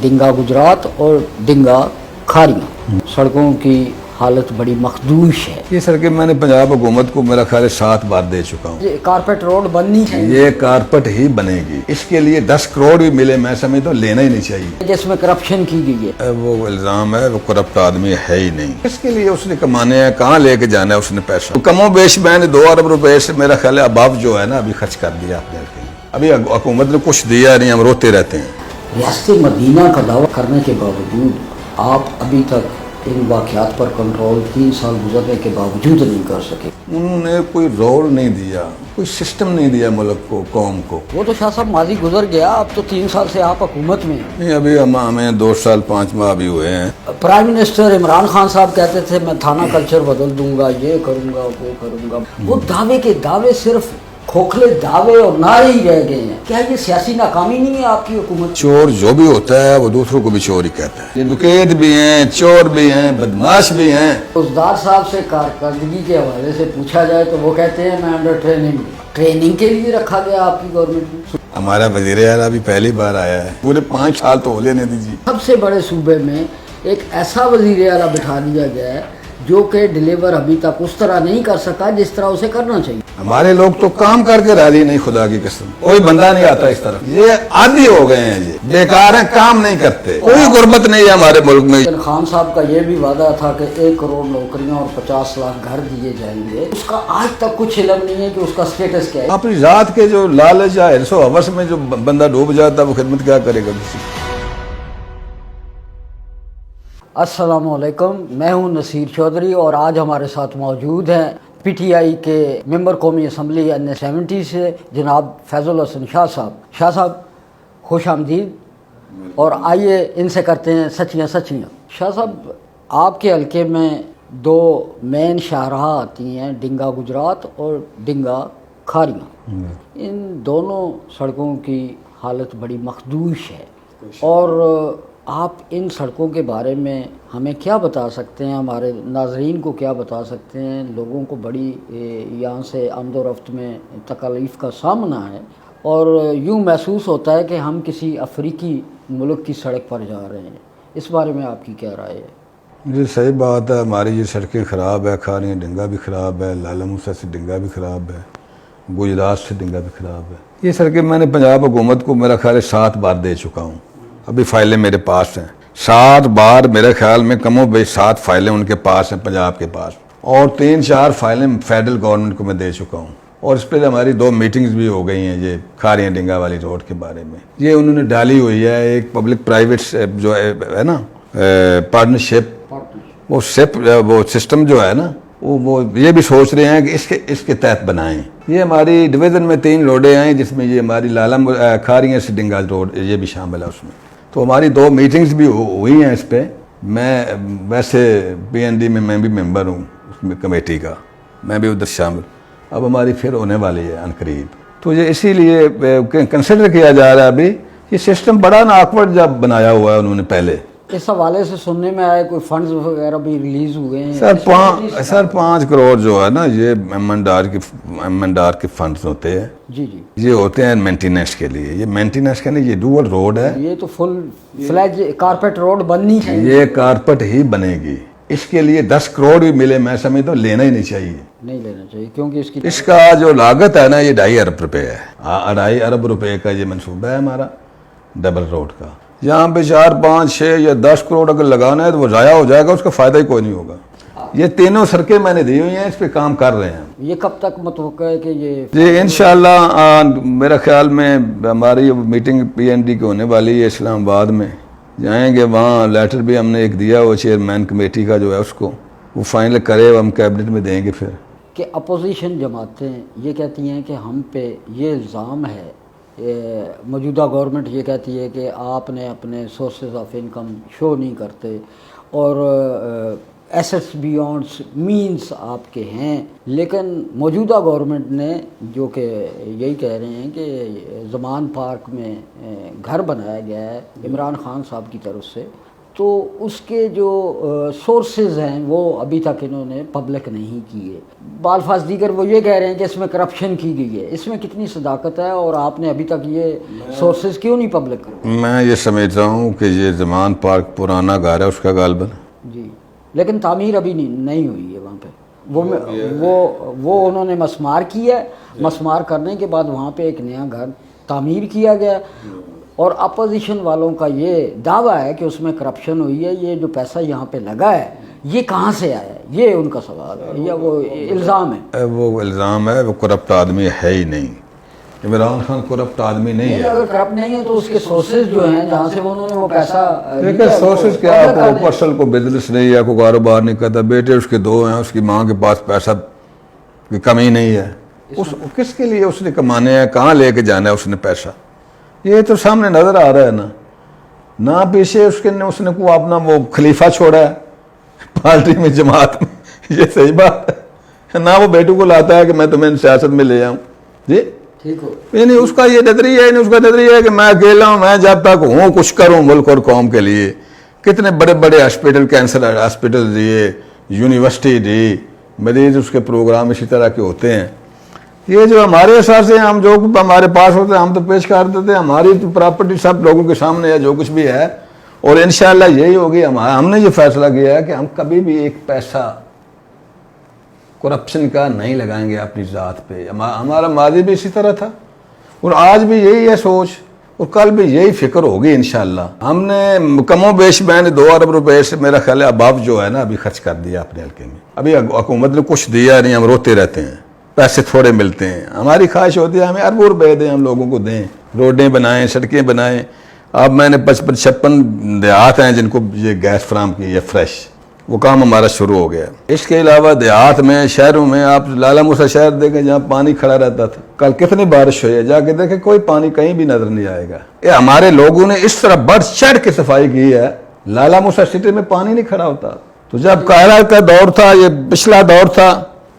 डिंगा गुजरात और डिंगा खारियाँ सड़कों की हालत बड़ी मखदूश है। ये सड़कें मैंने पंजाब हुकूमत को मेरा ख्याल है 7 बार दे चुका हूँ। ये कारपेट रोड बननी चाहिए, ये कारपेट ही बनेगी। इसके लिए 10 करोड़ भी मिले मैं समझता हूँ लेना ही नहीं चाहिए। जिसमें करप्शन की गई है। वो इल्जाम है वो करप्ट आदमी है ही नहीं। इसके लिए उसने कमाने हैं, कहाँ लेके जाना है उसने पैसा। तो कमो बेश मैंने 2 अरब रुपए से मेरा ख्याल है अब जो है ना अभी खर्च कर दिया अपने अभी हुकूमत ने कुछ दिया नहीं, हम रोते रहते हैं। रियासत मदीना का दावा करने के बावजूद आप अभी तक इन वाक़यात पर कंट्रोल 3 साल गुजरने के बावजूद नहीं कर सके। उन्होंने कोई रोल नहीं दिया, कोई सिस्टम नहीं दिया मुल्क को, कौम को। वो तो शाह साहब माजी गुजर गया, अब तो 3 साल से आप हुकूमत में हैं। नहीं अभी हमें 2 साल 5 माह अभी हुए हैं। प्राइम मिनिस्टर इमरान खान साहब कहते थे मैं थाना कल्चर बदल दूंगा, ये करूंगा वो करूंगा। वो दावे के दावे सिर्फ खोखले दावे और नारे ही रह गए हैं। क्या ये सियासी नाकामी नहीं है आपकी हुकूमत? चोर जो भी होता है वो दूसरों को भी चोर ही कहता है। ये डकैत भी हैं, चोर भी हैं, बदमाश भी हैं। उस्ताद साहब से कारकर्दगी के हवाले से पूछा जाए तो वो कहते हैं मैं अंडर ट्रेनिंग के लिए रखा गया आपकी गवर्नमेंट में। हमारा वजीर आला भी पहली बार आया है, पूरे 5 साल तो हो लेने दीजिए। सबसे बड़े सूबे में एक ऐसा वजीर आला बिठा दिया गया है जो कि डिलीवर अभी तक उस तरह नहीं कर सका जिस तरह उसे करना चाहिए। हमारे लोग तो काम करके राजी नहीं, खुदा की कसम कोई बंदा नहीं आता इस तरफ। ये आदी हो गए हैं, ये बेकार हैं, काम नहीं करते, कोई गुर्बत नहीं है हमारे मुल्क में। लेकिन खान साहब का ये भी वादा था कि 1 करोड़ नौकरियां और 50 लाख घर दिए जाएंगे। उसका आज तक कुछ इल्म नहीं है कि उसका स्टेटस क्या है। अपनी जात के जो लालच या हिर्सो हवस में जो बंदा डूब जाता है वो खिदमत क्या करेगा किसी की। अस्सलामुअलैकुम, मैं हूं नसीर चौधरी और आज हमारे साथ मौजूद हैं पीटीआई के मेंबर कौमी असम्बली NA70 से जनाब फैजुल हसन शाह साहब। शाह साहब खुश आमदीद और आइए इनसे करते हैं सच्चियाँ सच्चियाँ। शाह साहब आपके हल्के में 2 मेन शाहराह आती हैं, डिंगा गुजरात और डिंगा खारियाँ। इन दोनों सड़कों की हालत बड़ी मखदूश है और आप इन सड़कों के बारे में हमें क्या बता सकते हैं, हमारे नाजरीन को क्या बता सकते हैं? लोगों को बड़ी यहाँ से आमदोरफ्त में तकलीफ़ का सामना है और यूँ महसूस होता है कि हम किसी अफ्रीकी मुल्क की सड़क पर जा रहे हैं। इस बारे में आपकी क्या राय है? जी सही बात है, हमारी ये सड़कें ख़राब है, खारियाँ डिंगा भी ख़राब है, लाला मूसा से डिंगा भी ख़राब है, गुजरात से डिंगा भी ख़राब है। ये सड़कें मैंने पंजाब हुकूमत को मेरा ख्याल है 7 बार दे चुका हूँ। अभी फाइलें मेरे पास हैं 7 बार, मेरे ख्याल में कमो बेश 7 फाइलें उनके पास हैं, पंजाब के पास, और 3-4 फाइलें फेडरल गवर्नमेंट को मैं दे चुका हूँ। और इस पर हमारी 2 मीटिंग्स भी हो गई हैं ये खारियाँ डिंगा वाली रोड के बारे में। ये उन्होंने डाली हुई है एक पब्लिक प्राइवेट जो है ना पार्टनरशिप, वो सिस्टम जो है ना वो ये भी सोच रहे हैं कि इसके तहत बनाएं। ये हमारी डिवीज़न में 3 रोडें हैं जिसमें ये हमारी लाला खारियाँ से डिंगा रोड ये भी शामिल है उसमें। तो हमारी 2 मीटिंग्स भी हुई हैं इस पर। मैं वैसे PND में मैं भी मेंबर हूँ उसमें कमेटी का, मैं भी उधर शामिल। अब हमारी फिर होने वाली है अनकरीब। तो ये इसीलिए कंसिडर किया जा रहा है अभी। ये सिस्टम बड़ा ना ऑकवर्ड जब बनाया हुआ है उन्होंने पहले। इस हवाले से सुनने में आया कोई फंड्स वगैरह भी रिलीज हुए हैं सर 5 करोड़ जो है ना ये एमएनडार के फंड्स होते हैं। जी जी, ये होते हैं मेंटेनेंस के लिए। ये मेंटेनेंस के लिए ये डुअल रोड है, ये तो फुल फ्लैज कारपेट रोड बननी चाहिए। ये कारपेट ही बनेगी। इसके लिए 10 करोड़ भी मिले मैं समझता हूँ लेना ही नहीं चाहिए। नहीं लेना चाहिए क्योंकि इसका जो लागत है ना ये 2.5 अरब रुपए है। 2.5 अरब रुपए का ये मनसूबा है हमारा डबल रोड का। यहाँ पे 4, 5, 6 या 10 करोड़ अगर लगाना है तो वो ज़ाया हो जाएगा, उसका फ़ायदा ही कोई नहीं होगा। ये 3 सड़कें मैंने दी हुई हैं, इस पे काम कर रहे हैं। ये कब तक मतवक्का है कि ये इंशाल्लाह मेरा ख्याल में हमारी मीटिंग PND की होने वाली है इस्लामाबाद में, जाएंगे वहाँ। लेटर भी हमने एक दिया वो चेयरमैन कमेटी का जो है उसको, वो फाइनल करे, हम कैबिनेट में देंगे फिर। कि अपोजिशन जमातें ये कहती हैं कि हम पे ये इल्ज़ाम है, मौजूदा गवर्नमेंट ये कहती है कि आपने अपने सोर्सेज ऑफ इनकम शो नहीं करते और एसेट्स बियॉन्ड मींस आपके हैं। लेकिन मौजूदा गवर्नमेंट ने जो कि यही कह रहे हैं कि ज़मान पार्क में घर बनाया गया है इमरान खान साहब की तरफ से, تو اس کے جو سورسز ہیں وہ ابھی تک انہوں نے پبلک نہیں کیے. بالفاظ دیگر وہ یہ کہہ رہے ہیں کہ اس میں کرپشن کی گئی ہے. اس میں کتنی صداقت ہے اور آپ نے ابھی تک یہ سورسز کیوں نہیں پبلک کرے؟ میں یہ سمجھتا ہوں کہ یہ زمان پارک پرانا گھر ہے اس کا غالباً. جی لیکن تعمیر ابھی نہیں ہوئی ہے وہاں پہ. وہ انہوں نے مسمار کیا ہے. مسمار کرنے کے بعد وہاں پہ ایک نیا گھر تعمیر کیا گیا اور اپوزیشن والوں کا یہ دعویٰ ہے کہ اس میں کرپشن ہوئی ہے. یہ جو پیسہ یہاں پہ لگا ہے یہ کہاں سے آیا ہے؟ یہ ان کا سوال ہے یا وہ الزام ہے؟ وہ الزام ہے. وہ کرپٹ آدمی ہے ہی نہیں. عمران خان کرپٹ آدمی نہیں ہے. اگر کرپٹ نہیں ہے تو اس کے سورسز جو ہیں جہاں سے انہوں نے وہ پیسہ دیکھیں سورسز کیا ہے. کوئی پرسنل کو بزنس نہیں ہے, کوئی کاروبار نہیں کرتا. بیٹے اس کے 2 ہیں, اس کی ماں کے پاس پیسہ کی کمی نہیں ہے. کس کے لیے اس نے کمانے ہیں, کہاں لے کے جانا ہے اس نے پیسہ؟ یہ تو سامنے نظر آ رہا ہے نا. نہ پیچھے اس نے کو اپنا وہ خلیفہ چھوڑا ہے پارٹی میں, جماعت میں. یہ صحیح بات ہے. نہ وہ بیٹوں کو لاتا ہے کہ میں تمہیں سیاست میں لے آؤں. جی ٹھیک ہو. یعنی اس کا یہ نظریہ ہے, اس کا نظریہ ہے کہ میں اکیلا ہوں, میں جب تک ہوں کچھ کروں ملک اور قوم کے لیے. کتنے بڑے بڑے ہاسپٹل, کینسر ہاسپٹل دیے, یونیورسٹی دی, مریض اس کے پروگرام اسی طرح کے ہوتے ہیں. یہ جو ہمارے احساس ہیں, ہم جو ہمارے پاس ہوتے ہیں ہم تو پیش کر دیتے ہیں. ہماری تو پراپرٹی سب لوگوں کے سامنے ہے جو کچھ بھی ہے, اور انشاءاللہ یہی ہوگی. ہم نے یہ فیصلہ کیا ہے کہ ہم کبھی بھی ایک پیسہ کرپشن کا نہیں لگائیں گے اپنی ذات پہ. ہمارا ماضی بھی اسی طرح تھا اور آج بھی یہی ہے سوچ, اور کل بھی یہی فکر ہوگی انشاءاللہ. ہم نے کم و بیش میں نے 2 ارب روپے سے میرا خیال ہے اباب جو ہے نا ابھی خرچ کر دیا اپنے حلقے میں. ابھی حکومت نے کچھ دیا نہیں, ہم روتے رہتے ہیں, پیسے تھوڑے ملتے ہیں. ہماری خواہش ہوتی ہے ہمیں اربوں روپے دیں, ہم لوگوں کو دیں, روڈیں بنائیں, سڑکیں بنائیں. اب میں نے 55-56 دیہات ہیں جن کو یہ گیس فراہم کی ہے فریش. وہ کام ہمارا شروع ہو گیا. اس کے علاوہ دیہات میں, شہروں میں, آپ لالا موسیٰ شہر دیکھیں جہاں پانی کھڑا رہتا تھا, کل کتنی بارش ہوئی ہے, جا کے دیکھیں کوئی پانی کہیں بھی نظر نہیں آئے گا. یہ ہمارے لوگوں نے اس طرح بڑھ چڑھ کے صفائی کی ہے. لالا موسیٰ سٹی میں پانی نہیں کھڑا ہوتا. تو جب قاہرہ کا دور تھا, یہ پچھلا دور تھا,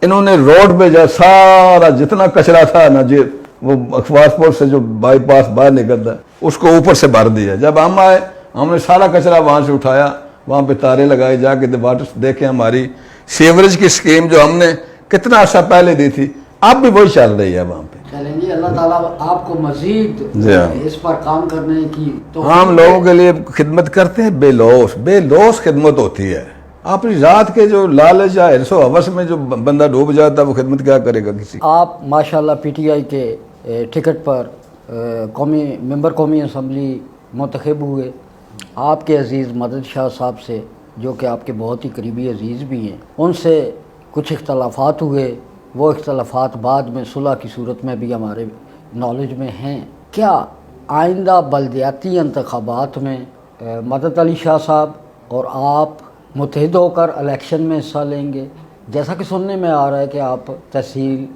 انہوں نے روڈ پہ جو سارا جتنا کچرا تھا نا, جی وہ اخبار پور سے جو بائی پاس باہر نکلتا اس کو اوپر سے بھر دیا. جب ہم آئے ہم نے سارا کچرا وہاں سے اٹھایا, وہاں پہ تارے لگائے, جا کے واٹر دیکھیں. ہماری سیوریج کی اسکیم جو ہم نے کتنا عرصہ پہلے دی تھی اب بھی وہی چل رہی ہے وہاں پہ. چلیں جی, اللہ تعالیٰ آپ کو مزید اس پر کام کرنے کی ہم لوگوں کے لیے خدمت کرتے ہیں. بے لوس خدمت ہوتی ہے. اپنی ذات کے جو لالچ یا حرص و ہوس میں جو بندہ ڈوب جاتا ہے وہ خدمت کیا کرے گا کسی. آپ ماشاءاللہ پی ٹی آئی کے ٹکٹ پر ممبر قومی اسمبلی منتخب ہوئے. آپ کے عزیز مدد شاہ صاحب سے, جو کہ آپ کے بہت ہی قریبی عزیز بھی ہیں, ان سے کچھ اختلافات ہوئے. وہ اختلافات بعد میں صلح کی صورت میں بھی ہمارے نالج میں ہیں. کیا آئندہ بلدیاتی انتخابات میں مدد علی شاہ صاحب اور آپ متحد ہو کر الیکشن میں حصہ لیں گے؟ جیسا کہ سننے میں آ رہا ہے کہ آپ تحصیل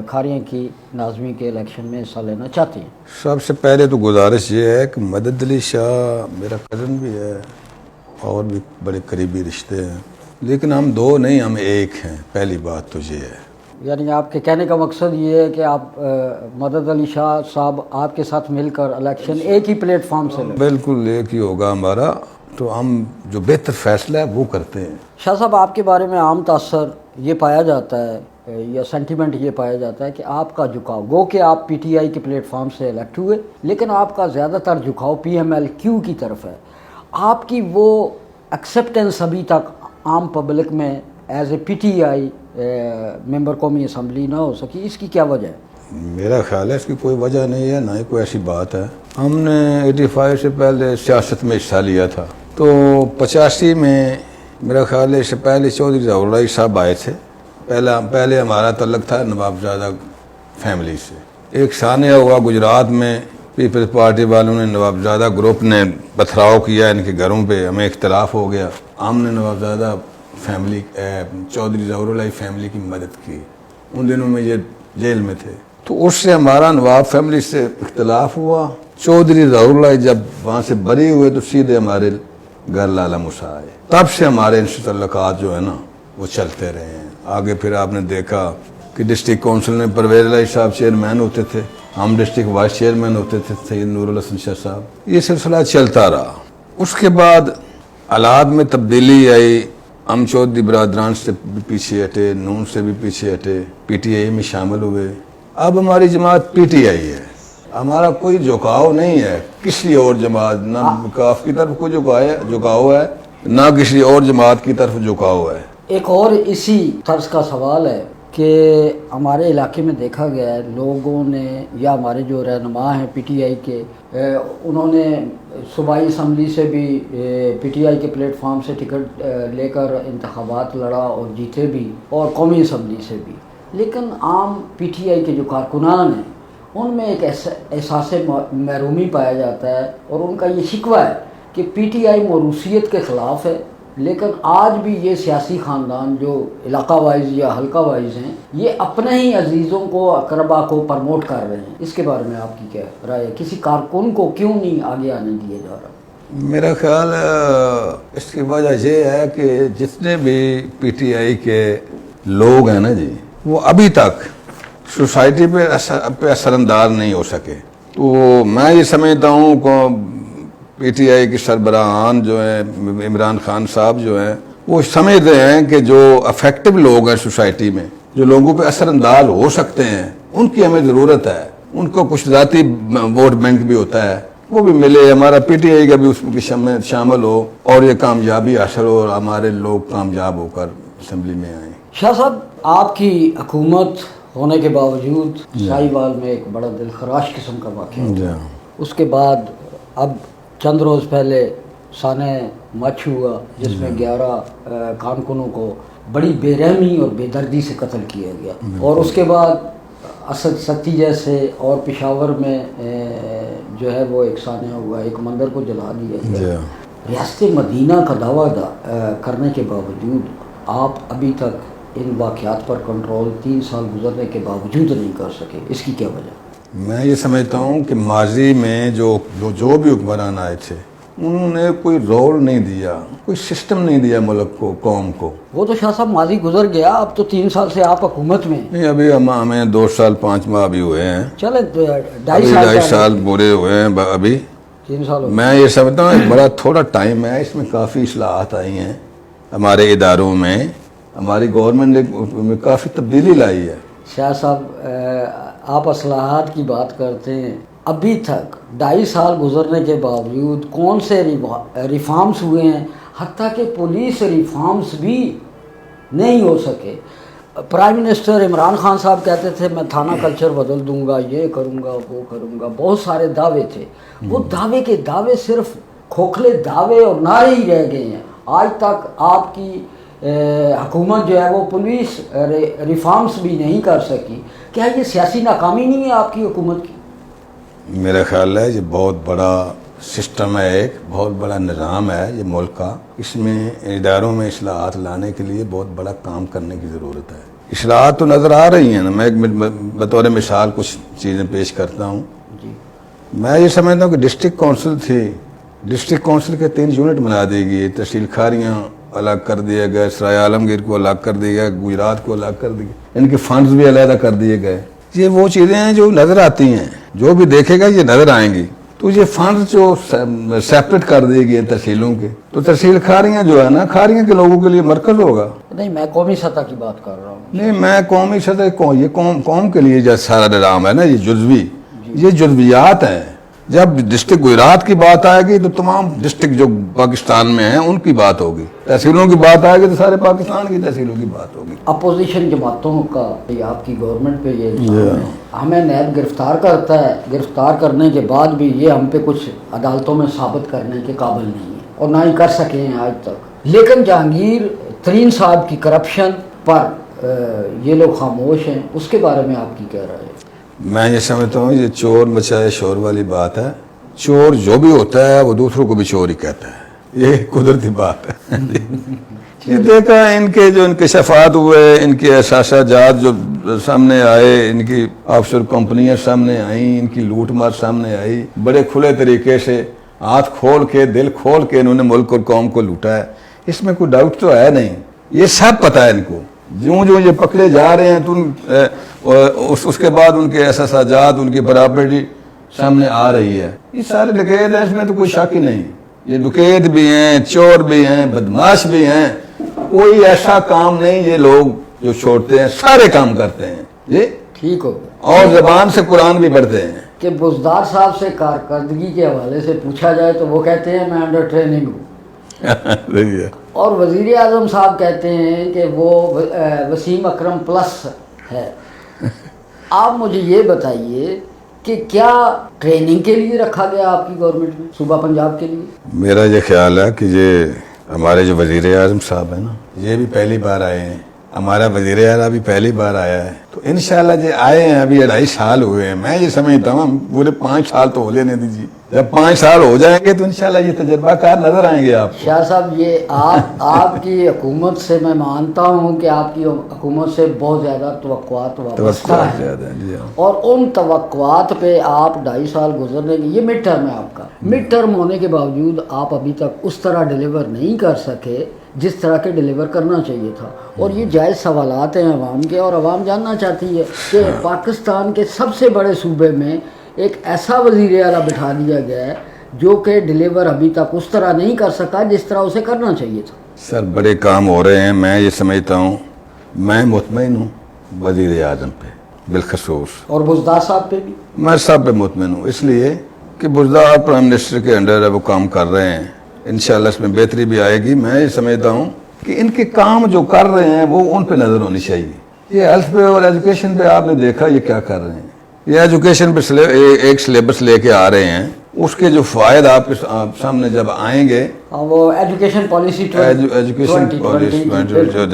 کھاریاں کی ناظمی کے الیکشن میں حصہ لینا چاہتے ہیں. سب سے پہلے تو گزارش یہ ہے کہ مدد علی شاہ میرا کزن بھی ہے اور بھی بڑے قریبی رشتے ہیں, لیکن ہم 2 نہیں, ہم ایک ہیں. پہلی بات تو یہ ہے. یعنی آپ کے کہنے کا مقصد یہ ہے کہ آپ مدد علی شاہ صاحب آپ کے ساتھ مل کر الیکشن ایک ہی پلیٹ فارم سے لیں؟ بالکل ایک ہی ہوگا ہمارا. تو ہم جو بہتر فیصلہ ہے وہ کرتے ہیں. شاہ صاحب, آپ کے بارے میں عام تاثر یہ پایا جاتا ہے یا سینٹیمنٹ یہ پایا جاتا ہے کہ آپ کا جھکاؤ, گو کہ آپ پی ٹی آئی کے پلیٹ فارم سے الیکٹ ہوئے, لیکن آپ کا زیادہ تر جھکاؤ پی ایم ایل کیو کی طرف ہے. آپ کی وہ ایکسیپٹنس ابھی تک عام پبلک میں as a P T I ممبر قومی اسمبلی نہ ہو سکی, اس کی کیا وجہ ہے؟ میرا خیال ہے اس کی کوئی وجہ نہیں ہے, نہ ہی کوئی ایسی بات ہے. ہم نے 85 سے پہلے سیاست میں حصہ لیا تھا, تو 85 میں میرا خیال ہے اس سے پہلے چودھری ظہور اللہ صاحب آئے تھے. پہلے ہمارا تعلق تھا نوابزادہ فیملی سے. ایک ثانیہ ہوا گجرات میں, پیپلز پارٹی والوں نے نوابزادہ گروپ نے پتھراؤ کیا ان کے گھروں پہ, ہمیں اختلاف ہو گیا. ہم نے نوابزادہ فیملی چودھری ظہور اللہ فیملی کی مدد کی. ان دنوں میں یہ جیل میں تھے, تو اس سے ہمارا نواب فیملی سے اختلاف ہوا. چودھری ظہور اللہ جب وہاں سے بری ہوئے تو سیدھے ہمارے گھر لالا موسیٰ آئے. تب سے ہمارے ان سے تعلقات جو ہے نا وہ چلتے رہے ہیں. آگے پھر آپ نے دیکھا کہ ڈسٹرکٹ کونسل میں پرویز علی صاحب چیئرمین ہوتے تھے, ہم ڈسٹرکٹ وائس چیئرمین ہوتے تھے سید نور الحسن شاہ صاحب. یہ سلسلہ چلتا رہا. اس کے بعد हालात में तब्दीली आई, हम चौधरी बरदरान से भी पीछे हटे, नून से भी पीछे हटे, पीटीआई में शामिल हुए। अब हमारी जमात पीटीआई है, हमारा कोई झुकाव नहीं है किसी और जमात, ना काफ की तरफ कोई झुकाव है, ना किसी और जमात की तरफ झुकाव है। एक और इसी तर्ज का सवाल है कि हमारे इलाके में देखा गया है लोगों ने या हमारे जो रहनुमा हैं पीटीआई के, उन्होंने सूबाई असम्बली से भी पीटीआई के प्लेटफार्म से टिकट लेकर इंतखाबात लड़ा और जीते भी, और कौमी असम्बली से भी। लेकिन आम पीटीआई के जो कारकुनान हैं उनमें एक एहसास महरूमी पाया जाता है, और उनका ये शिकवा है कि पीटीआई मौरूसियत के ख़िलाफ़ है। लेकिन आज भी ये सियासी ख़ानदान जो इलाका वाइज या हल्का वाइज हैं, ये अपने ही अजीज़ों को, अकरबा को प्रमोट कर रहे हैं। इसके बारे में आपकी क्या राय है? किसी कारकुन को क्यों नहीं आगे आने दिया जा रहा? मेरा ख्याल इसकी वजह ये है कि जितने भी पीटीआई के लोग हैं ना जी, वो अभी तक सोसाइटी पे असरअंदाज नहीं हो सके। तो मैं ये समझता हूँ को पीटीआई के सरबराहान जो हैं, इमरान खान साहब जो हैं, वो समझते हैं कि जो अफेक्टिव लोग हैं सोसाइटी में, जो लोगों पे असरअंदाज हो सकते हैं, उनकी हमें ज़रूरत है। उनको कुछ ज़ाती वोट बैंक भी होता है, वो भी मिले, हमारा पीटीआई का भी उसमें शामिल हो और ये कामयाबी हासिल हो और हमारे लोग कामयाब होकर असम्बली में आए। शाह साहब, आपकी हुकूमत होने के बावजूद साहिवाल में एक बड़ा दिलखराश किस्म का वाक़या हुआ। उसके बाद अब चंद रोज़ पहले साने मच हुआ जिसमें 11 कारकुनों को बड़ी बेरहमी और बेदर्दी से कत्ल किया गया, और उसके बाद असद सत्ती जैसे और पेशावर में जो है वो एक साने हुआ, एक मंदिर को जला दिया गया। रियासत मदीना का दावा करने के बावजूद आप अभी तक इन वाक़यात पर कंट्रोल 3 साल गुजरने के बावजूद नहीं कर सके, इसकी क्या वजह? मैं ये समझता हूँ कि माजी में जो भी हुक्मरान आए थे, उन्होंने कोई रोल नहीं दिया, कोई सिस्टम नहीं दिया मुल्क को, कौम को। वो तो शाह साहब माजी गुजर गया, अब तो 3 साल से आप हुकूमत में। नहीं, अभी हमें 2 साल 5 माह अभी हुए हैं। चले 2.5 साल पूरे हुए हैं अभी। 3 साल मैं ये समझता हूँ बड़ा थोड़ा टाइम है, इसमें काफ़ी इस्लाहात आई हैं हमारे इदारों में, हमारी गवर्नमेंट ने काफ़ी तब्दीली लाई है। शाह साहब, आप असलाहत की बात करते हैं, अभी तक 2.5 साल गुजरने के बावजूद कौन से रिफॉर्म्स हुए हैं? हत्ता कि पुलिस रिफॉर्म्स भी नहीं हो सके। प्राइम मिनिस्टर इमरान खान साहब कहते थे मैं थाना कल्चर बदल दूंगा, ये करूंगा, वो करूंगा, बहुत सारे दावे थे। वो दावे के दावे सिर्फ खोखले दावे और नारे ही रह गए हैं। आज तक आपकी हुकूमत जो है वो पुलिस रिफॉर्म्स भी नहीं कर सकी। क्या ये सियासी नाकामी नहीं है आपकी हुकूमत की? मेरा ख्याल है ये बहुत बड़ा सिस्टम है, एक बहुत बड़ा निज़ाम है ये मुल्क का। इसमें इदारों में इस्लाहात लाने के लिए बहुत बड़ा काम करने की ज़रूरत है। इस्लाहात तो नज़र आ रही हैं ना, मैं बतौर मिसाल कुछ चीज़ें पेश करता हूँ। मैं ये समझता हूँ कि डिस्ट्रिक्ट काउंसिल थी, डिस्ट्रिक्ट काउंसिल के 3 यूनिट बना दी गई, तहसील खारियाँ अलग कर दिए गए, सराय आलमगीर को अलग कर दिया गया, गुजरात को अलग कर दिया, इनके फंड्स भी अलग कर दिए गए। ये वो चीज़ें हैं जो नज़र आती हैं, जो भी देखेगा ये नज़र आएंगी। तो ये फंड्स जो सेपरेट कर दिए गए तहसीलों के, तो तहसील खारियाँ जो है ना, खारियाँ के लोगों के लिए मरकज़ होगा। नहीं, मैं कौमी सतह की बात कर रहा हूँ। नहीं, मैं कौमी सतह ये कौम के लिए जो सारा निज़ाम है ना, ये ये जुज़वियात हैं। जब डिस्ट्रिक्ट गुजरात की बात आएगी तो तमाम डिस्ट्रिक्ट जो पाकिस्तान में हैं उनकी बात होगी, तहसीलों की बात आएगी तो सारे पाकिस्तान की तहसीलों की बात होगी। अपोजिशन जमातों का आपकी गवर्नमेंट पे ये हमें नैब गिरफ्तार करता है, गिरफ्तार करने के बाद भी ये हम पे कुछ अदालतों में साबित करने के काबिल नहीं है और ना ही कर सके हैं आज तक। लेकिन जहांगीर तरीन साहब की करप्शन पर ये लोग खामोश हैं, उसके बारे में आपकी क्या राय है? मैं ये समझता हूँ ये चोर मचाए शोर वाली बात है। चोर जो भी होता है वो दूसरों को भी चोर ही कहता है, ये कुदरती बात है। ये देखा इनके जो इंकशाफात हुए, इनके एहसासात जो सामने आए, इनकी ऑफशोर कंपनियां सामने आई, इनकी लूट मार सामने आई, बड़े खुले तरीके से हाथ खोल के दिल खोल के इन्होंने मुल्क और कौम को लूटा है। इसमें कोई डाउट तो है नहीं, ये सब पता है इनको। जो जो ये पकड़े जा रहे हैं तो उसके बाद उनके एहसासात, उनकी प्रॉपर्टी सामने आ रही है, ये सारे डकैत है, इसमें तो कोई शक ही नहीं। یہ ڈکیت بھی ہیں, چور بھی ہیں, بدماش بھی ہیں, کوئی ایسا کام نہیں یہ لوگ جو چھوڑتے ہیں, سارے کام کرتے ہیں جی. ٹھیک ہو گیا. اور زبان سے قرآن بھی پڑھتے ہیں. کہ بزدار صاحب سے کارکردگی کے حوالے سے پوچھا جائے تو وہ کہتے ہیں میں انڈر ٹریننگ ہوں, اور وزیر اعظم صاحب کہتے ہیں کہ وہ وسیم اکرم پلس ہے. آپ مجھے یہ بتائیے کہ کیا ٹریننگ کے لیے رکھا گیا آپ کی گورنمنٹ میں صوبہ پنجاب کے لیے؟ میرا یہ خیال ہے کہ یہ ہمارے جو وزیر اعظم صاحب ہیں نا, یہ بھی پہلی بار آئے ہیں, ہمارا وزیر اعلیٰ بھی پہلی بار آیا ہے, تو انشاءاللہ جو آئے ہیں ابھی 2.5 سال ہوئے ہیں, میں یہ سمجھتا ہوں پورے 5 سال تو ہو لینے دیجیے, جب 5 سال ہو جائیں گے تو انشاءاللہ یہ تجربہ کار نظر آئیں گے آپ کو. شاہ صاحب یہ آپ کی حکومت سے میں مانتا ہوں کہ آپ کی حکومت سے بہت زیادہ توقعات وابستہ ہیں, اور ان توقعات پہ آپ 2.5 سال گزرنے کے, یہ مڈ ٹرم ہے آپ کا, مڈ ٹرم ہونے کے باوجود آپ ابھی تک اس طرح ڈیلیور نہیں کر سکے جس طرح کے ڈیلیور کرنا چاہیے تھا. اور یہ جائز سوالات ہیں عوام کے, اور عوام جاننا چاہتی ہے کہ پاکستان کے سب سے بڑے صوبے میں ایک ایسا وزیر اعلیٰ بٹھا دیا گیا ہے جو کہ ڈیلیور ابھی تک اس طرح نہیں کر سکا جس طرح اسے کرنا چاہیے تھا. سر بڑے کام ہو رہے ہیں, میں یہ سمجھتا ہوں, میں مطمئن ہوں وزیر اعظم پہ بالخصوص, اور بزدار صاحب پہ بھی میں سب پہ مطمئن ہوں, اس لیے کہ بزدار پرائم منسٹر کے انڈر ہے, وہ کام کر رہے ہیں, انشاءاللہ اس میں بہتری بھی آئے گی. میں یہ سمجھتا ہوں کہ ان کے کام جو کر رہے ہیں وہ ان پہ نظر ہونی چاہیے. یہ ہیلتھ پہ اور ایجوکیشن پہ آپ نے دیکھا یہ کیا کر رہے ہیں, یہ ایجوکیشن پہ ایک سلیبس لے کے آ رہے ہیں, اس کے جو فوائد آپ کے سامنے جب آئیں گے, وہ ایجوکیشن پالیسی جو ہے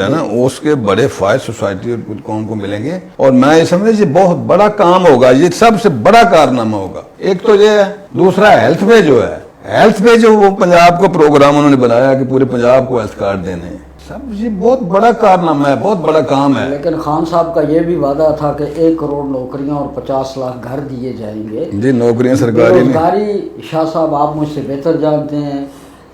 نا, اس کے بڑے فوائد سوسائٹی اور قوم کو ملیں گے. اور میں یہ سمجھتا یہ بہت بڑا کام ہوگا, یہ سب سے بڑا کارنامہ ہوگا. ایک تو یہ ہے, دوسرا ہیلتھ پہ جو ہے, ہیلتھ پہ جو وہ پنجاب کو پروگرام انہوں نے بنایا کہ پورے پنجاب کو ہیلتھ کارڈ دینے ہیں, سب یہ بہت بڑا کارنامہ ہے, بہت بڑا کام ہے. لیکن خان صاحب کا یہ بھی وعدہ تھا کہ 1 کروڑ نوکریاں اور 50 لاکھ گھر دیے جائیں گے. جی نوکریاں سرکاری روزگاری, شاہ صاحب آپ مجھ سے بہتر جانتے ہیں,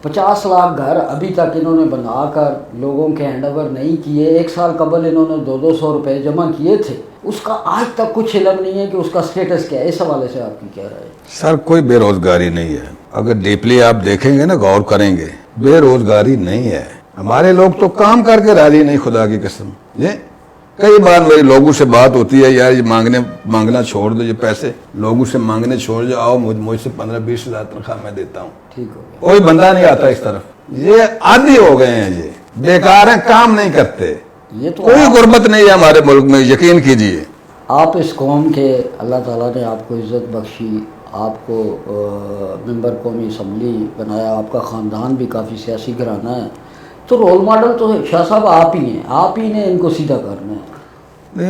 50 لاکھ گھر ابھی تک انہوں نے بنا کر لوگوں کے ہینڈ اوور نہیں کیے. 1 سال قبل انہوں نے 200 روپے جمع کیے تھے, اس کا آج تک کچھ علم نہیں ہے کہ اس کا سٹیٹس کیا ہے. اس حوالے سے آپ کی کیا رائے ہے؟ سر کوئی بے روزگاری نہیں ہے, اگر ڈیپلی آپ دیکھیں گے نا, غور کریں گے, بے روزگاری نہیں ہے. ہمارے لوگ تو کام کر کے راضی نہیں, خدا کی قسم. یہ کئی بار میری لوگوں سے بات ہوتی ہے, یار یہ مانگنا چھوڑ دو, یہ پیسے لوگوں سے مانگنے چھوڑ جاؤ, آؤ مجھ سے 15-20 ہزار تنخواہ میں دیتا ہوں. ٹھیک ہو گیا. کوئی بندہ نہیں آتا اس طرف, یہ عادی ہو گئے ہیں, یہ بیکار ہیں, کام نہیں کرتے. یہ تو کوئی غربت نہیں ہے ہمارے ملک میں, یقین کیجیے. آپ اس قوم کے, اللہ تعالیٰ نے آپ کو عزت بخشی, آپ کو ممبر قومی اسمبلی بنایا, آپ کا خاندان بھی کافی سیاسی گھرانہ ہے, تو رول ماڈل تو شاہ صاحب آپ ہی ہیں, آپ ہی نے ان کو سیدھا کرنا ہے.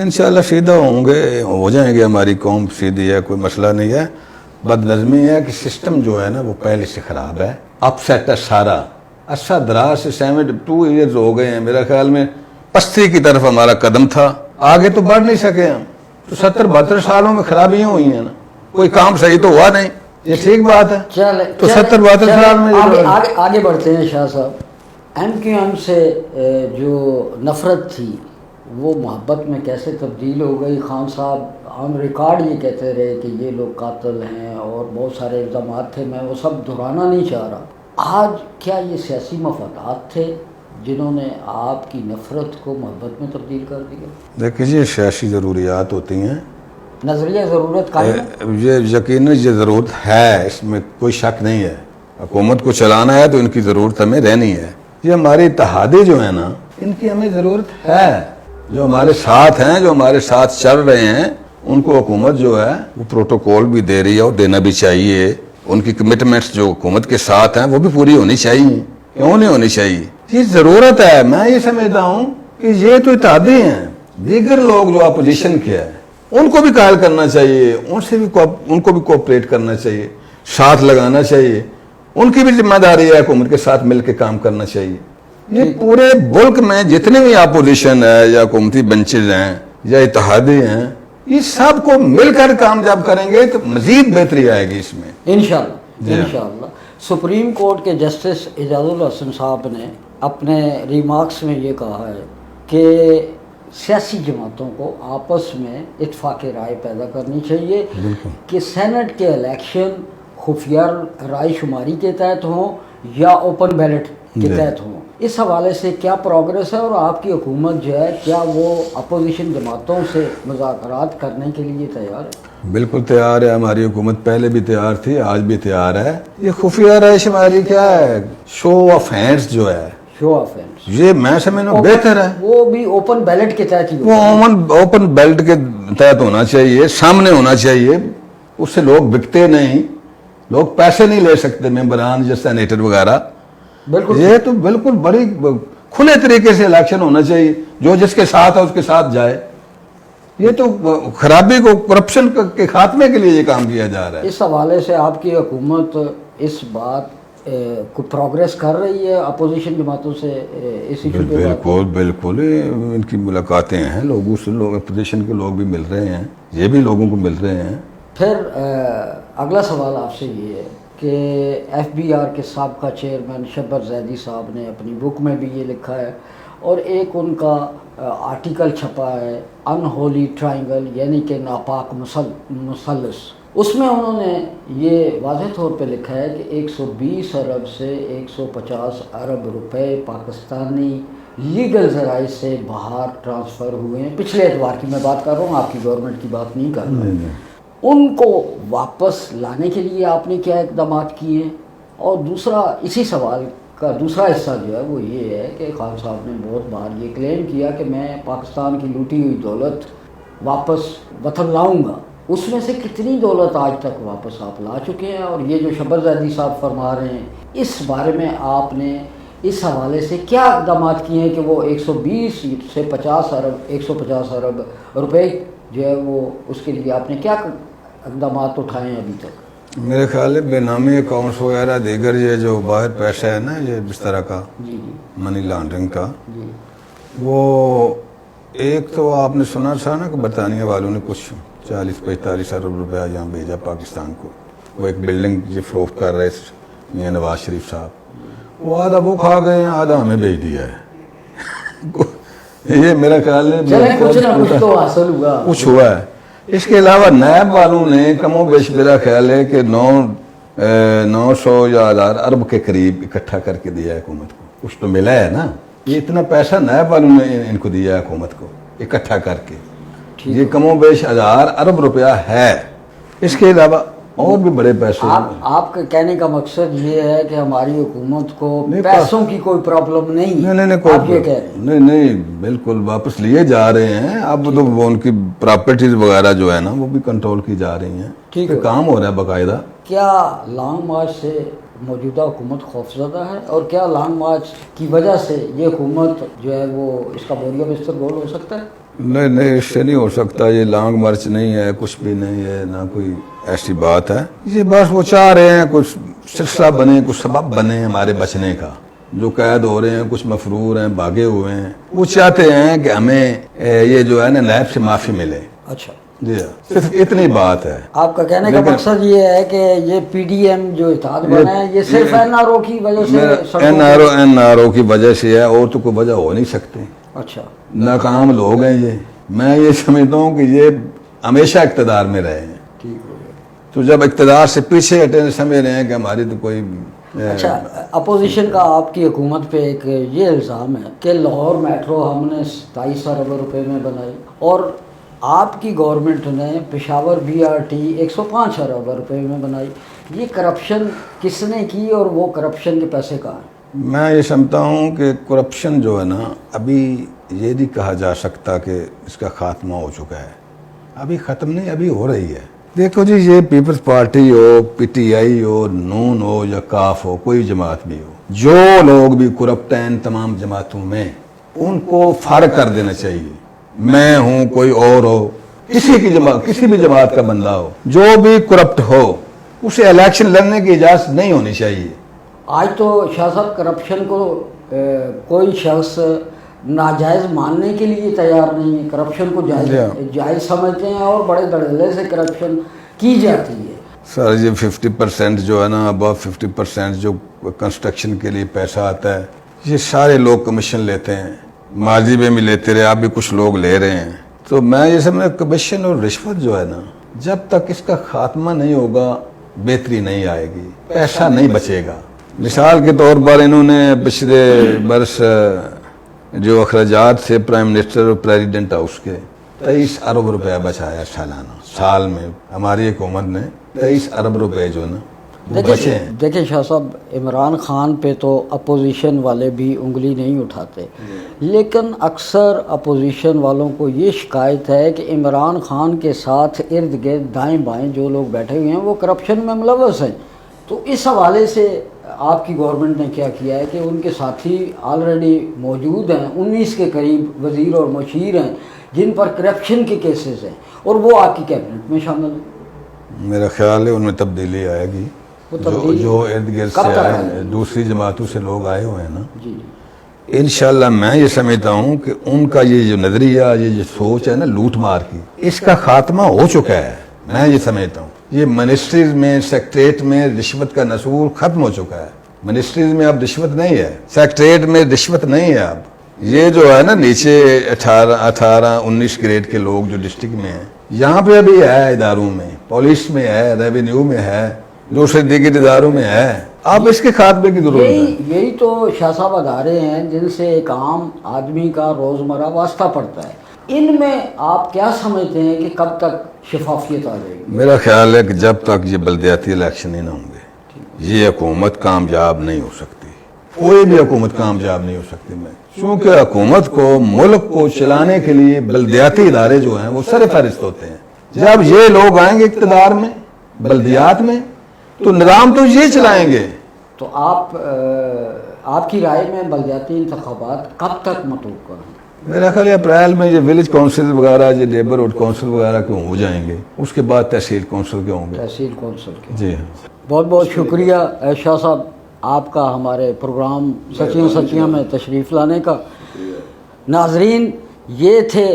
انشاءاللہ سیدھا ہوں گے, ہو جائیں گے, ہماری قوم سیدھی ہے, کوئی مسئلہ نہیں ہے. بد نظمی ہے کہ سسٹم جو ہے نا وہ پہلے سے خراب ہے, اپ سیٹ ہے سارا. اچھا دراز سے 72 ایئرز ہو گئے ہیں, میرا خیال میں پستی کی طرف ہمارا قدم تھا, آگے تو بڑھ نہیں سکے ہم. تو 70-72 سالوں میں خرابیاں ہوئی ہیں نا, کوئی کام صحیح تو ہوا نہیں, یہ ٹھیک بات ہے. تو 70-72 سال میں آگے بڑھتے ہیں. شاہ صاحب, ایم کیو ایم سے جو نفرت تھی وہ محبت میں کیسے تبدیل ہو گئی؟ خان صاحب آن ریکارڈ یہ کہتے رہے کہ یہ لوگ قاتل ہیں, اور بہت سارے الزامات تھے, میں وہ سب دہرانا نہیں چاہ رہا. آج کیا یہ سیاسی مفادات تھے جنہوں نے آپ کی نفرت کو محبت میں تبدیل کر دیا؟ دیکھیں یہ سیاسی ضروریات ہوتی ہیں, نظریہ ضرورت قائم ہے, یہ یقیناً یہ ضرورت ہے, اس میں کوئی شک نہیں ہے. حکومت کو چلانا ہے تو ان کی ضرورت ہمیں رہنی ہے. یہ ہمارے اتحادی جو ہیں نا, ان کی ہمیں ضرورت ہے. جو ہمارے ساتھ ہیں, جو ہمارے ساتھ چل رہے ہیں, ان کو حکومت جو ہے وہ پروٹوکول بھی دے رہی ہے, اور دینا بھی چاہیے. ان کی کمٹمنٹس جو حکومت کے ساتھ ہیں وہ بھی پوری ہونی چاہیے. کیوں نہیں ہونی چاہیے؟ یہ ضرورت ہے. میں یہ سمجھتا ہوں کہ یہ تو اتحادی ہیں, دیگر لوگ جو اپوزیشن کے ہیں ان کو بھی قائل کرنا چاہیے, ان کو بھی کوپریٹ کرنا چاہیے, ساتھ لگانا چاہیے. ان کی بھی ذمہ داری ہے, حکومت کے ساتھ مل کے کام کرنا چاہیے. یہ پورے ملک میں جتنے بھی اپوزیشن ہے یا حکومتی بنچز ہیں یا اتحادی ہیں, یہ سب کو مل کر کام جب کریں گے تو مزید بہتری آئے گی اس میں انشاءاللہ. انشاءاللہ. سپریم کورٹ کے جسٹس اعجاز الحسن صاحب نے اپنے ریمارکس میں یہ کہا ہے کہ سیاسی جماعتوں کو آپس میں اتفاق رائے پیدا کرنی چاہیے کہ سینٹ کے الیکشن خفیہ رائے شماری کے تحت ہوں या ओपन बैलेट के तहत हों। इस हवाले से क्या प्रोग्रेस है और आपकी हुकूमत जो है क्या वो अपोजिशन जमातों से मुज़ाकरात करने के लिए तैयार है? बिल्कुल तैयार है, हमारी हुकूमत पहले भी तैयार थी, आज भी तैयार है। ये खुफिया रहिश हमारी क्या है, शो ऑफ हैंड्स जो है, शो ऑफ हैंड्स, ये मैं समझना बेहतर है। वो भी ओपन बैलेट के तहत ही वो ओपन बेल्ट के तहत होना चाहिए, सामने होना चाहिए, उससे लोग बिकते नहीं, लोग पैसे नहीं ले सकते मेंबरान या सेनेटर वगैरह। बिल्कुल, ये तो बिल्कुल बड़ी खुले तरीके से इलेक्शन होना चाहिए, जो जिसके साथ है उसके साथ जाए। ये तो खराबी को, करप्शन के खात्मे के लिए ये काम किया जा रहा है। इस हवाले से आपकी हुकूमत इस बात को प्रोग्रेस कर रही है अपोजिशन जमातों से इस इशू पे? बिल्कुल बिल्कुल, इनकी मुलाकातें हैं, लोगों से, लोग अपोजिशन के लोग भी मिल रहे हैं, ये भी लोगों को मिल रहे हैं। फिर अगला सवाल आपसे ये है कि FBR के साबका चेयरमैन शब्बर जैदी साहब ने अपनी बुक में भी ये लिखा है और एक उनका आर्टिकल छपा है अनहोली ट्रायंगल यानी कि नापाक मुसल्लस। उसमें उन्होंने ये वाज़ेह तौर पे लिखा है कि 120 अरब से 150 अरब रुपए पाकिस्तानी लीगल ज़राए से बाहर ट्रांसफ़र हुए हैं। पिछले एतवार की मैं बात कर रहा हूँ, आपकी गवर्नमेंट की बात नहीं कर रहा। उनको वापस लाने के लिए आपने क्या इक़दाम किए? और दूसरा, इसी सवाल का दूसरा हिस्सा जो है वो ये है कि खान साहब ने बहुत बार ये क्लेम किया कि मैं पाकिस्तान की लूटी हुई दौलत वापस वतन लाऊंगा। उसमें से कितनी दौलत आज तक वापस आप ला चुके हैं? और ये जो शब्बर जैदी साहब फरमा रहे हैं, इस बारे में आपने इस हवाले से क्या इक़दाम किए हैं कि वो 120 से 50 अरब 150 अरब रुपए जो है वो उसके लिए आपने क्या इक़दाम उठाए हैं अभी तक? मेरे ख्याल है बेनामी अकाउंट्स वगैरह दीगर ये जो बाहर पैसा है ना, ये इस तरह का जी मनी लॉन्ड्रिंग का, जी वो एक तो आपने सुना था ना कि बरतानिया वालों ने कुछ 40-45 अरब रुपया यहाँ भेजा पाकिस्तान को। वो एक बिल्डिंग ये फरोख्त कर रहे मियां नवाज शरीफ साहब, वो आधा वो खा गए, आधा हमें भेज दिया है। ये मेरा ख्याल है कुछ ना कुछ तो हासिल हुआ, कुछ हुआ है। इसके अलावा नैब वालों ने कमो बेश मेरा ख्याल है कि 900 या 1000 अरब के करीब इकट्ठा करके दिया है हुकूमत को। कुछ तो मिला है ना, ये इतना पैसा नैब वालों ने इनको दिया है हुकूमत को इकट्ठा करके, ये कमो बेश 1000 अरब रुपया है। इसके अलावा और भी बड़े पैसे। आपके कहने का मकसद ये है कि हमारी हुकूमत को पैसों की कोई प्रॉब्लम नहीं है? नहीं, आप ये कह रहे हैं? नहीं, बिल्कुल वापस लिए जा रहे हैं। अब तो वो उनकी प्रॉपर्टीज वगैरह जो है ना वो भी कंट्रोल की जा रही हैं, ठीक है, काम हो रहा है बाकायदा। क्या लॉन्ग मार्च से मौजूदा हुकूमत खौफजदा है और क्या लॉन्ग मार्च की वजह से ये हुकूमत जो है वो इसका बोरिया बिस्तर गोल हो सकता है? नहीं, इससे नहीं हो सकता। ये लॉन्ग मार्च नहीं है, कुछ भी नहीं है, ना कोई ऐसी बात है। ये बस वो चाह रहे हैं कुछ सिलसिला बने, कुछ सबब बने हमारे बचने का। जो कैद हो रहे हैं, कुछ मफरूर हैं, भागे हुए हैं, वो चाहते हैं कि हमें ये जो है ना नैब से माफ़ी मिले। अच्छा जी, सिर्फ इतनी बात है। आपका कहने का मकसद ये है कि ये PDM जो इत्तेहाद बना है ये सिर्फ NRO की वजह से, NRO की वजह से है, और तो कोई वजह हो नहीं सकती। अच्छा, नाकाम लोग हैं ये। मैं ये समझता हूँ कि ये हमेशा इक़्तिदार में रहे हैं, ठीक हो गया। तो जब इक़्तिदार से पीछे हटे समझ रहे हैं कि हमारी तो कोई अच्छा, अपोजिशन का आपकी हुकूमत पे एक ये इल्ज़ाम है कि लाहौर मेट्रो हमने 27 अरब रुपए में बनाई और आपकी गवर्नमेंट ने पेशावर BRT 105 अरब रुपए में बनाई। ये करप्शन किसने की और वो करप्शन के पैसे कहाँ हैं? मैं ये समझता हूँ कि करप्शन जो है ना, अभी ये नहीं कहा जा सकता कि इसका खात्मा हो चुका है। अभी ख़त्म नहीं, अभी हो रही है। देखो जी, ये पीपल्स पार्टी हो, PTI हो, नून हो या काफ हो, कोई जमात भी हो, जो लोग भी करप्ट हैं तमाम जमातों में, उनको फारग कर देना चाहिए। मैं हूँ, कोई और हो, किसी भी जमात का बंदा हो, जो भी करप्ट हो, उसे इलेक्शन लड़ने की इजाज़त नहीं होनी चाहिए। आज तो शाह साहब करप्शन को कोई शख्स नाजायज़ मानने के लिए तैयार नहीं है, करप्शन को जायज़ समझते हैं और बड़े धड़ल्ले से करप्शन की जाती है। सर, ये 50% जो है ना, अबव 50% जो कंस्ट्रक्शन के लिए पैसा आता है, ये सारे लोग कमीशन लेते हैं, माजी में भी लेते रहे, आप भी कुछ लोग ले रहे हैं। तो मैं ये समझ, कमीशन और रिश्वत जो है ना, जब तक इसका खात्मा नहीं होगा बेहतरी नहीं आएगी, पैसा नहीं बचेगा। مثال کے طور پر انہوں نے پچھلے برس جو اخراجات سے پرائم منسٹر اور پریزیڈنٹ ہاؤس کے 23 ارب روپے بچایا سالانہ، سال میں ہماری حکومت نے 23 ارب روپے جو نا وہ بچے ہیں۔ دیکھیں شاہ صاحب، عمران خان پہ تو اپوزیشن والے بھی انگلی نہیں اٹھاتے، لیکن اکثر اپوزیشن والوں کو یہ شکایت ہے کہ عمران خان کے ساتھ ارد گرد دائیں بائیں جو لوگ بیٹھے ہوئے ہیں وہ کرپشن میں ملوث ہیں۔ تو اس حوالے سے آپ کی گورنمنٹ نے کیا کیا ہے کہ ان کے ساتھی آلریڈی موجود ہیں، 19 کے قریب وزیر اور مشیر ہیں جن پر کرپشن کے کیسز ہیں، اور وہ آپ کی کیبنٹ میں شامل ہیں؟ میرا خیال ہے ان میں تبدیلی آئے گی، جو ارد گرد سے آئے، دوسری جماعتوں سے لوگ آئے ہوئے ہیں نا، جی انشاءاللہ میں یہ سمجھتا ہوں کہ ان کا یہ جو نظریہ، یہ جو سوچ ہے نا لوٹ مار کی، اس کا خاتمہ ہو چکا ہے۔ میں یہ سمجھتا ہوں یہ منسٹریز میں، سیکٹریٹ میں رشوت کا نصور ختم ہو چکا ہے۔ منسٹریز میں اب رشوت نہیں ہے، سیکٹریٹ میں رشوت نہیں ہے اب۔ یہ جو ہے نا نیچے 18 19 گریڈ کے لوگ جو ڈسٹرکٹ میں ہیں، یہاں پہ ابھی ہے، اداروں میں، پولیس میں ہے، ریونیو میں ہے، دوسرے دیگر اداروں میں ہے۔ اب اس کے خاتمے کی ضرورت ہے۔ یہی تو شاہ صاحب ادارے ہیں جن سے ایک عام آدمی کا روزمرہ واسطہ پڑتا ہے۔ ان میں آپ کیا سمجھتے ہیں کہ کب تک شفافیت آ جائے گی؟ میرا خیال ہے کہ جب تک یہ بلدیاتی الیکشن ہی نہ ہوں گے یہ حکومت کامیاب نہیں ہو سکتی، کوئی بھی حکومت کامیاب نہیں ہو سکتی۔ میں چونکہ حکومت کو، ملک کو چلانے کے لیے بلدیاتی ادارے جو ہیں وہ سر فہرست ہوتے ہیں۔ جب یہ لوگ آئیں گے اقتدار میں، بلدیات میں، تو نظام تو یہ چلائیں گے۔ تو آپ کی رائے میں بلدیاتی انتخابات کب تک متوقع ہیں؟ میرا خیال ہے اپریل میں یہ ولیج کونسل وغیرہ، یہ لیبرہڈ کونسل وغیرہ کے ہو جائیں گے، اس کے بعد تحصیل کونسل کے ہوں گے۔ تحصیل کونسل کے؟ جی ہاں، بہت بہت شکریہ شاہ صاحب آپ کا ہمارے پروگرام سچیاں سچیاں میں تشریف لانے کا۔ ناظرین، یہ تھے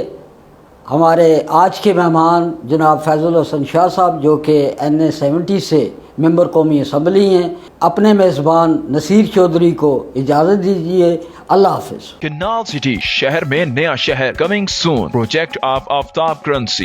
ہمارے آج کے مہمان جناب فیض الحسن شاہ صاحب، جو کہ NA 70 سے ممبر قومی اسمبلی ہیں۔ اپنے میزبان نصیر چودھری کو اجازت دیجیے، اللہ حافظ۔ کنال سٹی، شہر میں نیا شہر، coming soon, project of Aftab currency.